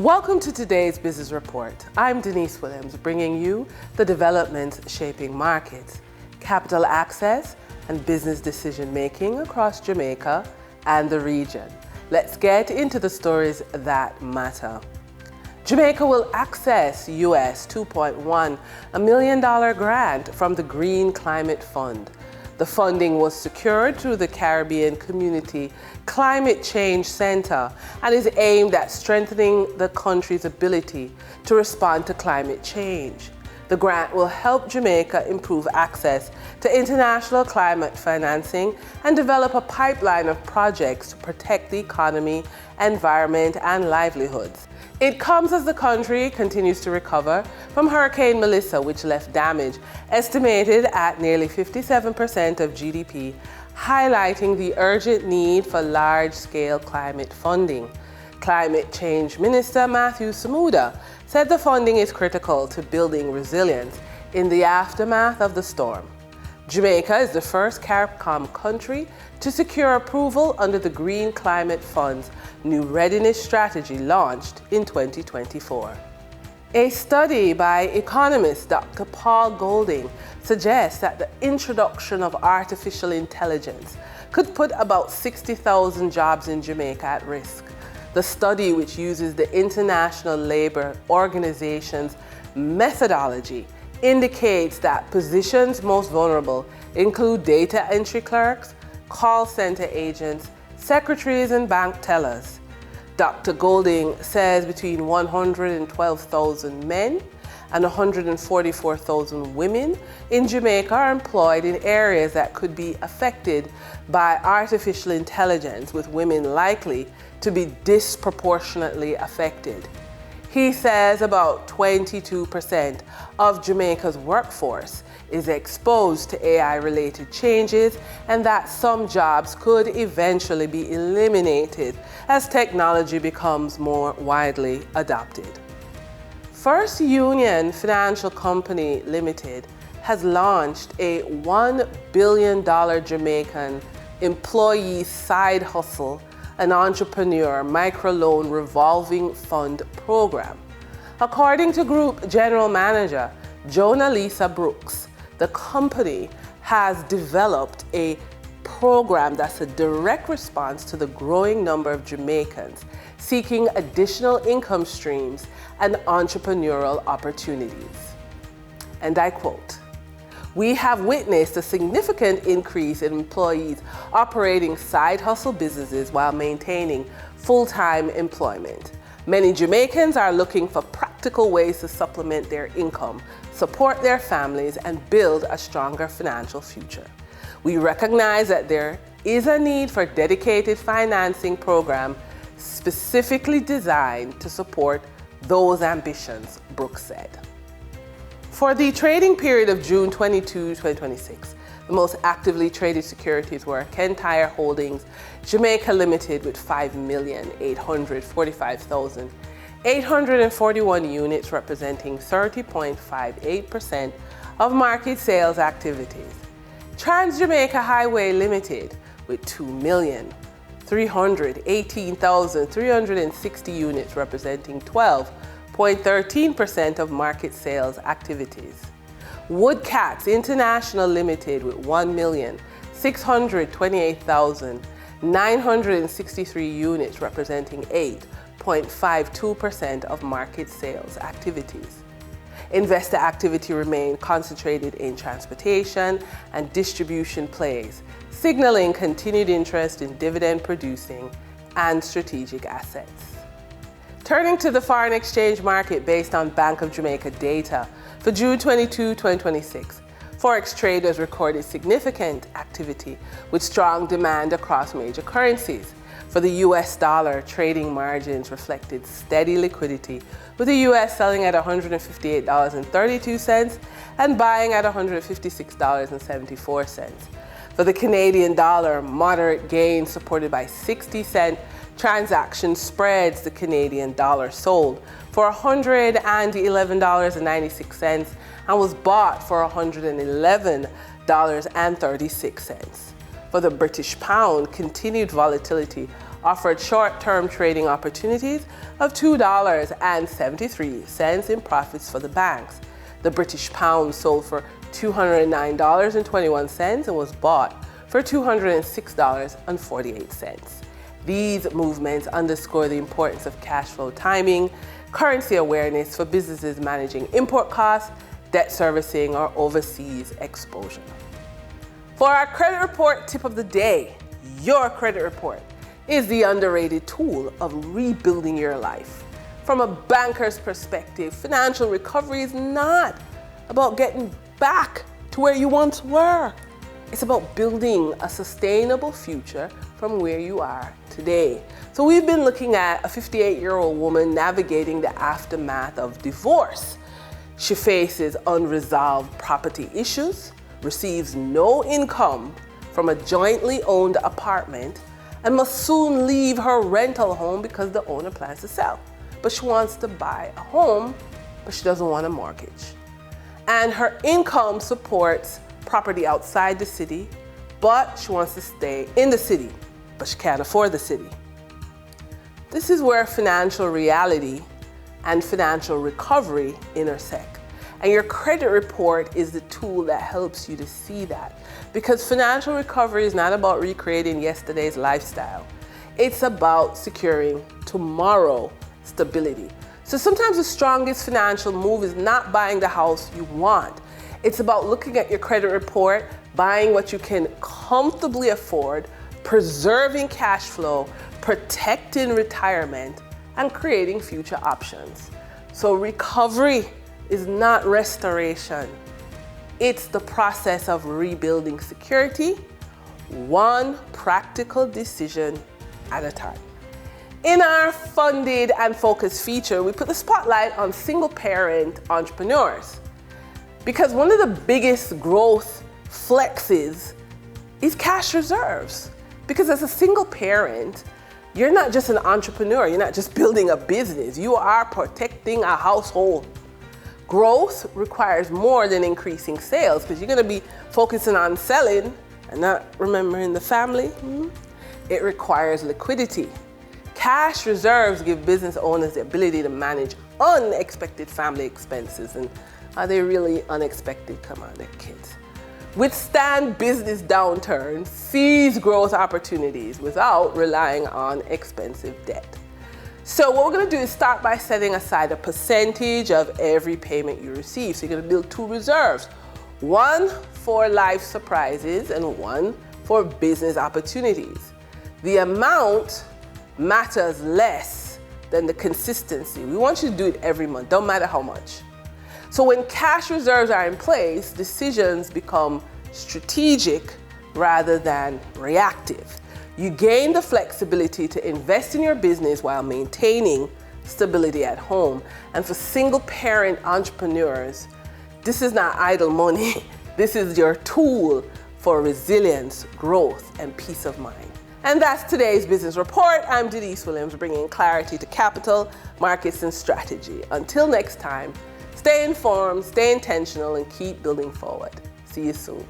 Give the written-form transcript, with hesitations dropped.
Welcome to today's Business Report. I'm Denise Williams, bringing you the developments shaping markets, capital access, and business decision-making across Jamaica and the region. Let's get into the stories that matter. Jamaica will access US $2.1 million grant from the Green Climate Fund. The funding was secured through the Caribbean Community Climate Change Center and is aimed at strengthening the country's ability to respond to climate change. The grant will help Jamaica improve access to international climate financing and develop a pipeline of projects to protect the economy, environment, and livelihoods. It comes as the country continues to recover from Hurricane Melissa, which left damage estimated at nearly 57% of GDP, highlighting the urgent need for large-scale climate funding. Climate Change Minister Matthew Samuda said the funding is critical to building resilience in the aftermath of the storm. Jamaica is the first CARICOM country to secure approval under the Green Climate Fund's new readiness strategy launched in 2024. A study by economist Dr. Paul Golding suggests that the introduction of artificial intelligence could put about 60,000 jobs in Jamaica at risk. The study, which uses the International Labour Organization's methodology, indicates that positions most vulnerable include data entry clerks, call center agents, secretaries, and bank tellers. Dr. Golding says between 112,000 men and 144,000 women in Jamaica are employed in areas that could be affected by artificial intelligence, with women likely to be disproportionately affected. He says about 22% of Jamaica's workforce is exposed to AI-related changes and that some jobs could eventually be eliminated as technology becomes more widely adopted. First Union Financial Company Limited has launched a $1 billion Jamaican employee side hustle an entrepreneur microloan revolving fund program. According to Group General Manager Jonah Lisa Brooks, the company has developed a program that's a direct response to the growing number of Jamaicans seeking additional income streams and entrepreneurial opportunities. And I quote, "We have witnessed a significant increase in employees operating side hustle businesses while maintaining full-time employment. Many Jamaicans are looking for practical ways to supplement their income, support their families, and build a stronger financial future. We recognize that there is a need for a dedicated financing program specifically designed to support those ambitions," Brooks said. For the trading period of June 22, 2026, the most actively traded securities were Kentire Holdings Jamaica Limited with 5,845,841 units, representing 30.58% of market sales activities. Trans Jamaica Highway Limited with 2,318,360 units, representing 12.13% of market sales activities. Woodcats International Limited with 1,628,963 units, representing 8.52% of market sales activities. Investor activity remained concentrated in transportation and distribution plays, signaling continued interest in dividend-producing and strategic assets. Turning to the foreign exchange market based on Bank of Jamaica data, for June 22, 2026, Forex traders recorded significant activity with strong demand across major currencies. For the US dollar, trading margins reflected steady liquidity, with the US selling at $158.32 and buying at $156.74. For the Canadian dollar, moderate gains supported by 60-cent transaction spreads. The Canadian dollar sold for $111.96 and was bought for $111.36. For the British pound, continued volatility offered short-term trading opportunities of $2.73 in profits for the banks. The British pound sold for $209.21 and was bought for $206.48. These movements underscore the importance of cash flow timing, currency awareness for businesses managing import costs, debt servicing, or overseas exposure. For our credit report tip of the day, your credit report is the underrated tool of rebuilding your life. From a banker's perspective, financial recovery is not about getting back to where you once were. It's about building a sustainable future from where you are today. So we've been looking at a 58-year-old woman navigating the aftermath of divorce. She faces unresolved property issues, receives no income from a jointly owned apartment, and must soon leave her rental home because the owner plans to sell. But she wants to buy a home, but she doesn't want a mortgage. And her income supports property outside the city, but she wants to stay in the city, but she can't afford the city. This is where financial reality and financial recovery intersect. And your credit report is the tool that helps you to see that. Because financial recovery is not about recreating yesterday's lifestyle. It's about securing tomorrow stability. So sometimes the strongest financial move is not buying the house you want. It's about looking at your credit report, buying what you can comfortably afford, preserving cash flow, protecting retirement, and creating future options. So recovery is not restoration. It's the process of rebuilding security, one practical decision at a time. In our funded and focused feature, we put the spotlight on single-parent entrepreneurs. Because one of the biggest growth flexes is cash reserves. Because as a single parent, you're not just an entrepreneur, you're not just building a business, you are protecting a household. Growth requires more than increasing sales because you're going to be focusing on selling and not remembering the family. It requires liquidity. Cash reserves give business owners the ability to manage unexpected family expenses. And are they really unexpected? Come on, they're kids. Withstand business downturns, seize growth opportunities without relying on expensive debt. So what we're going to do is start by setting aside a percentage of every payment you receive. So you're going to build two reserves, one for life surprises and one for business opportunities. The amount matters less than the consistency. We want you to do it every month, don't matter how much. So when cash reserves are in place, decisions become strategic rather than reactive. You gain the flexibility to invest in your business while maintaining stability at home. And for single parent entrepreneurs, this is not idle money. This is your tool for resilience, growth, and peace of mind. And that's today's business report. I'm Denise Williams, bringing clarity to capital, markets, and strategy. Until next time, stay informed, stay intentional, and keep building forward. See you soon.